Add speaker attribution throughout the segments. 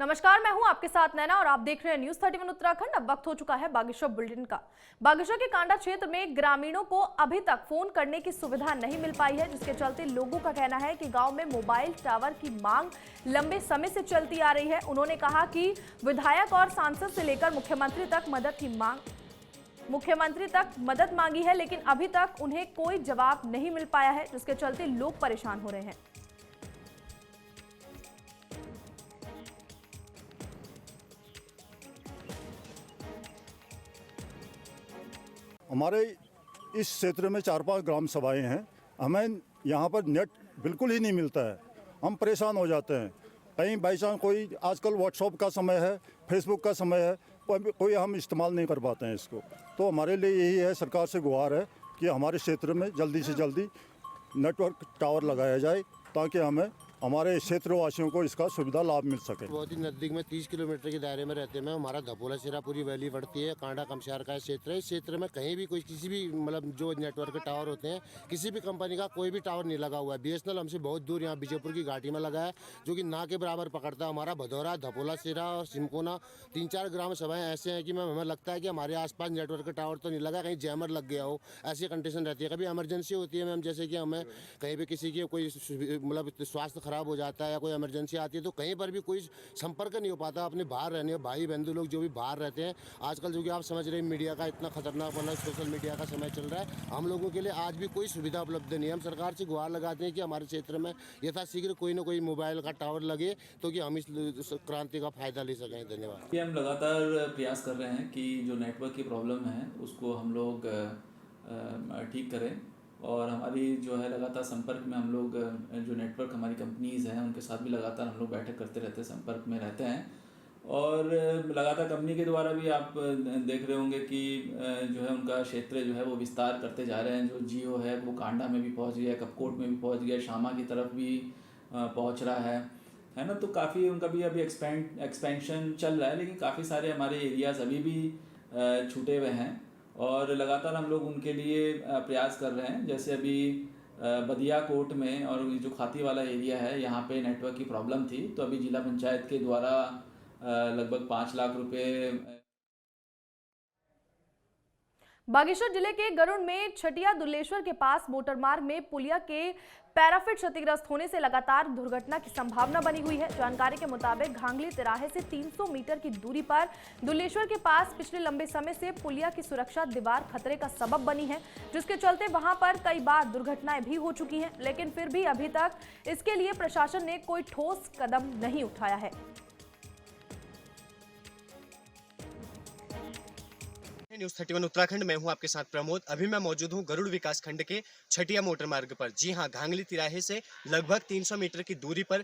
Speaker 1: नमस्कार, मैं हूं आपके साथ नैना और आप देख रहे हैं न्यूज 31 उत्तराखंड। अब वक्त हो चुका है बागेश्वर बुलेटिन का। बागेश्वर के कांडा क्षेत्र में ग्रामीणों को अभी तक फोन करने की सुविधा नहीं मिल पाई है, जिसके चलते लोगों का कहना है कि गांव में मोबाइल टावर की मांग लंबे समय से चलती आ रही है। उन्होंने कहा कि विधायक और सांसद से लेकर मुख्यमंत्री तक मदद मांगी है, लेकिन अभी तक उन्हें कोई जवाब नहीं मिल पाया है, जिसके चलते लोग परेशान हो रहे हैं।
Speaker 2: हमारे इस क्षेत्र में 4-5 ग्राम सभाएं हैं। हमें यहाँ पर नेट बिल्कुल ही नहीं मिलता है। हम परेशान हो जाते हैं। कहीं बाई चांस कोई आजकल व्हाट्सएप का समय है, फेसबुक का समय है, कोई हम इस्तेमाल नहीं कर पाते हैं इसको। तो हमारे लिए यही है, सरकार से गुहार है कि हमारे क्षेत्र में जल्दी से जल्दी नेटवर्क टावर लगाया जाए ताकि हमें हमारे क्षेत्रवासियों को इसका सुविधा लाभ मिल सके।
Speaker 3: बहुत ही नज़दीक में 30 किलोमीटर के दायरे में रहते हैं। हमारा धपोला सिरा पूरी वैली पड़ती है। कांडा कमशार का क्षेत्र है। इस क्षेत्र में कहीं भी कोई किसी भी मतलब जो नेटवर्क के टावर होते हैं, किसी भी कंपनी का कोई भी टावर नहीं लगा हुआ है। BSNL हमसे बहुत दूर यहाँ विजयपुर की घाटी में लगा है, जो कि ना के बराबर पकड़ता है। हमारा भदौरा, धपोला सिरा और सिमकोना 3-4 ग्राम सभाएं ऐसे हैं कि हमें लगता है कि हमारे आसपास नेटवर्क का टावर तो नहीं लगा, कहीं जैमर लग गया हो, ऐसी कंडीशन रहती है। कभी इमरजेंसी होती है मैम, जैसे कि हमें कहीं भी किसी की कोई मतलब स्वास्थ्य खराब हो जाता है या कोई इमरजेंसी आती है, तो कहीं पर भी कोई संपर्क नहीं हो पाता। अपने बाहर रहने भाई बंधु लोग जो भी बाहर रहते हैं, आजकल जो कि आप समझ रहे हैं मीडिया का इतना खतरनाक वाला सोशल मीडिया का समय चल रहा है, हम लोगों के लिए आज भी कोई सुविधा उपलब्ध नहीं है। हम सरकार से गुहार लगाते हैं कि हमारे क्षेत्र में यथाशीघ्र कोई ना कोई मोबाइल का टावर लगे, तो कि हम इस क्रांति का फायदा ले सकें। धन्यवाद।
Speaker 4: हम लगातार प्रयास कर रहे हैं कि जो नेटवर्क की प्रॉब्लम है उसको हम लोग ठीक करें, और हमारी जो है लगातार संपर्क में हम लोग जो नेटवर्क हमारी कंपनीज़ हैं उनके साथ भी लगातार हम लोग बैठक करते रहते हैं, संपर्क में रहते हैं। और लगातार कंपनी के द्वारा भी आप देख रहे होंगे कि जो है उनका क्षेत्र जो है वो विस्तार करते जा रहे हैं। जो जियो है वो कांडा में भी पहुंच गया, कपकोट में भी पहुंच गया, शामा की तरफ भी पहुंच रहा है ना। तो काफ़ी उनका भी अभी एक्सपेंशन चल रहा है, लेकिन काफ़ी सारे हमारे एरियाज़ अभी भी छूटे हुए हैं और लगातार हम लोग उनके लिए प्रयास कर रहे हैं। जैसे अभी बदिया कोट में और जो खाती वाला एरिया है, यहाँ पे नेटवर्क की प्रॉब्लम थी, तो अभी जिला पंचायत के द्वारा लगभग 5 लाख रुपए।
Speaker 1: बागेश्वर जिले के गरुड़ में छटिया दुल्लेश्वर के पास मोटरमार्ग में पुलिया के पैराफिट क्षतिग्रस्त होने से लगातार दुर्घटना की संभावना बनी हुई है। जानकारी के मुताबिक घांगली तिराहे से 300 मीटर की दूरी पर दुल्लेश्वर के पास पिछले लंबे समय से पुलिया की सुरक्षा दीवार खतरे का सबब बनी है, जिसके चलते वहां पर कई बार दुर्घटनाएं भी हो चुकी हैं, लेकिन फिर भी अभी तक इसके लिए प्रशासन ने कोई ठोस कदम नहीं उठाया है।
Speaker 5: न्यूज 31 उत्तराखंड में हूं आपके साथ प्रमोद। अभी मैं मौजूद हूं गरुड़ विकास खंड के छटिया मोटर मार्ग पर। जी हां, घांगली तिराहे से लगभग 300 मीटर की दूरी पर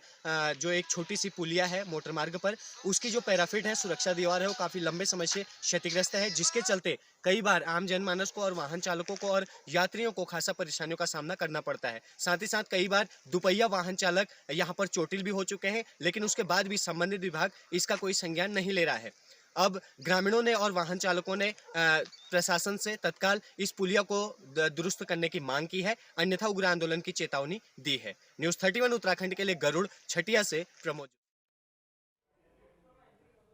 Speaker 5: जो एक छोटी सी पुलिया है मोटर मार्ग पर, उसकी जो पैराफिट है सुरक्षा दीवार है वो काफी लंबे समय से क्षतिग्रस्त है, जिसके चलते कई बार आम जनमानस को और वाहन चालकों को और यात्रियों को खासा परेशानियों का सामना करना पड़ता है। साथ ही साथ कई बार दुपहिया वाहन चालक यहाँ पर चोटिल भी हो चुके हैं, लेकिन उसके बाद भी संबंधित विभाग इसका कोई संज्ञान नहीं ले रहा है। अब ग्रामीणों ने और वाहन चालकों ने प्रशासन से तत्काल इस पुलिया को दुरुस्त करने की मांग की है, अन्यथा उग्र आंदोलन की चेतावनी दी है। न्यूज 31 उत्तराखंड के लिए गरुड़ छटिया से प्रमोद।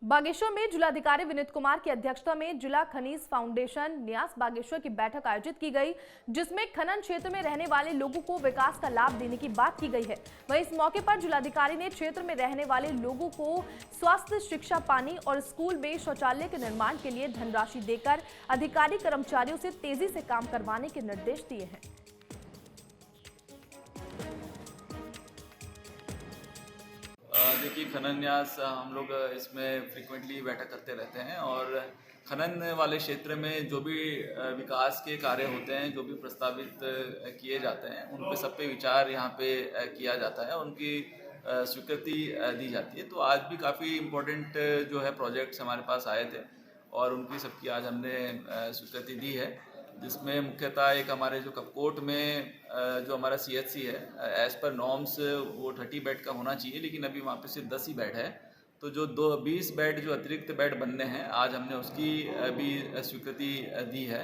Speaker 1: बागेश्वर में जिलाधिकारी विनीत कुमार की अध्यक्षता में जिला खनिज फाउंडेशन न्यास बागेश्वर की बैठक आयोजित की गई, जिसमें खनन क्षेत्र में रहने वाले लोगों को विकास का लाभ देने की बात की गई है। वहीं इस मौके पर जिलाधिकारी ने क्षेत्र में रहने वाले लोगों को स्वास्थ्य, शिक्षा, पानी और स्कूल में शौचालय के निर्माण के लिए धनराशि देकर अधिकारी कर्मचारियों से तेजी से काम करवाने के निर्देश दिए हैं।
Speaker 4: देखिए, खनन न्यास हम लोग इसमें फ्रिक्वेंटली बैठक करते रहते हैं, और खनन वाले क्षेत्र में जो भी विकास के कार्य होते हैं, जो भी प्रस्तावित किए जाते हैं, उन पे सब पे विचार यहाँ पे किया जाता है, उनकी स्वीकृति दी जाती है। तो आज भी काफ़ी इम्पोर्टेंट जो है प्रोजेक्ट्स हमारे पास आए थे और उनकी सबकी आज हमने स्वीकृति दी है, जिसमें मुख्यतः एक हमारे जो कपकोट में जो हमारा CHC है, एज़ पर नॉर्म्स वो 30 बेड का होना चाहिए, लेकिन अभी वहाँ पे सिर्फ 10 ही बेड है। तो जो 20 बेड जो अतिरिक्त बेड बनने हैं, आज हमने उसकी भी स्वीकृति दी है।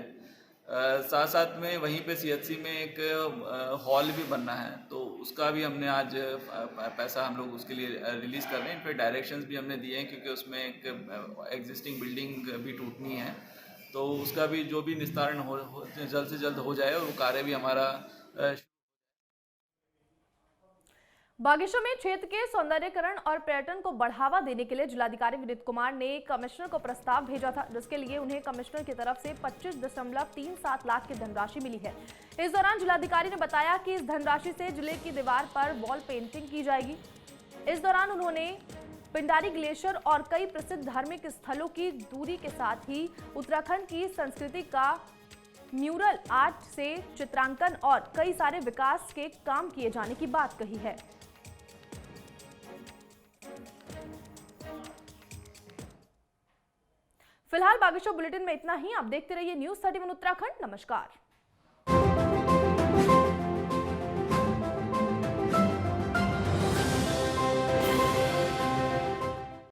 Speaker 4: साथ साथ में वहीं पे सीएचसी में एक हॉल भी बनना है, तो उसका भी हमने आज पैसा हम लोग उसके लिए रिलीज़ कर रहे हैं। इन पर डायरेक्शंस भी हमने दिए हैं, क्योंकि उसमें एक एग्जिस्टिंग बिल्डिंग भी टूटनी है, तो उसका भी जो भी निस्तारण हो जल्द से जल्द हो जाए और वो कार्य भी हमारा
Speaker 1: बागेश्वर में क्षेत्र के सौंदर्यीकरण और पर्यटन को बढ़ावा देने के लिए जिलाधिकारी विनीत कुमार ने कमिश्नर को प्रस्ताव भेजा था, जिसके लिए उन्हें कमिश्नर की तरफ से 25.37 लाख की धनराशि मिली है। इस दौरान जिलाधिकारी ने बताया कि इस धनराशि से जिले की दीवार पर वॉल पेंटिंग की जाएगी। इस दौरान उन्होंने पिंडारी ग्लेशियर और कई प्रसिद्ध धार्मिक स्थलों की दूरी के साथ ही उत्तराखंड की संस्कृति का म्यूरल आर्ट से चित्रांकन और कई सारे विकास के काम किए जाने की बात कही है। फिलहाल बागेश्वर बुलेटिन में इतना ही। आप देखते रहिए न्यूज़ 31 उत्तराखंड। नमस्कार।